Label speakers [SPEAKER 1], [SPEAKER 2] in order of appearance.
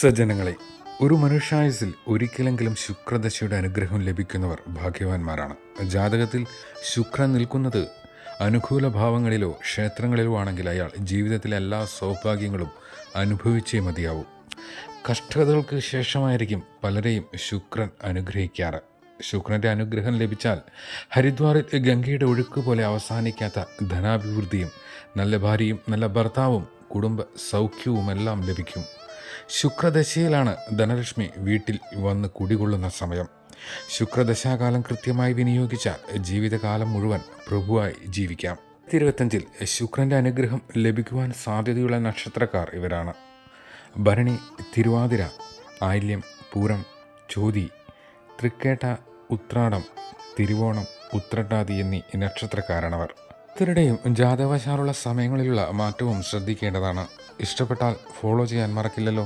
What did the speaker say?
[SPEAKER 1] സജ്ജനങ്ങളെ, ഒരു മനുഷ്യായുസിൽ ഒരിക്കലെങ്കിലും ശുക്രദശയുടെ അനുഗ്രഹം ലഭിക്കുന്നവർ ഭാഗ്യവാന്മാരാണ്. ജാതകത്തിൽ ശുക്രൻ നിൽക്കുന്നത് അനുകൂല ഭാവങ്ങളിലോ ക്ഷേത്രങ്ങളിലോ ആണെങ്കിൽ അയാൾ ജീവിതത്തിലെ എല്ലാ സൗഭാഗ്യങ്ങളും അനുഭവിച്ചേ മതിയാവൂ. കഷ്ടതകൾക്ക് ശേഷമായിരിക്കും പലരെയും ശുക്രൻ അനുഗ്രഹിക്കാറ്. ശുക്രൻ്റെ അനുഗ്രഹം ലഭിച്ചാൽ ഹരിദ്വാറിൽ ഗംഗയുടെ ഒഴുക്ക് പോലെ അവസാനിക്കാത്ത ധനാഭിവൃദ്ധിയും നല്ല ഭാര്യയും നല്ല ഭർത്താവും കുടുംബ സൗഖ്യവുമെല്ലാം ലഭിക്കും. ശുക്രദശയിലാണ് ധനലക്ഷ്മി വീട്ടിൽ വന്ന് കുടികൊള്ളുന്ന സമയം. ശുക്രദശാകാലം കൃത്യമായി വിനിയോഗിച്ചാൽ ജീവിതകാലം മുഴുവൻ പ്രഭുവായി ജീവിക്കാം. 2025 ശുക്രൻ്റെ അനുഗ്രഹം ലഭിക്കുവാൻ സാധ്യതയുള്ള നക്ഷത്രക്കാർ ഇവരാണ്: ഭരണി, തിരുവാതിര, ആയില്യം, പൂരം, ചോതി, തൃക്കേട്ട, ഉത്രാടം, തിരുവോണം, ഉത്രട്ടാതി എന്നീ നക്ഷത്രക്കാരാണവർ. ഇവരുടെയും ജാതകവശാലുള്ള സമയങ്ങളിലുള്ള മാറ്റവും ശ്രദ്ധിക്കേണ്ടതാണ്. ഇഷ്ടപ്പെട്ടാൽ ഫോളോ ചെയ്യാൻ മറക്കില്ലല്ലോ.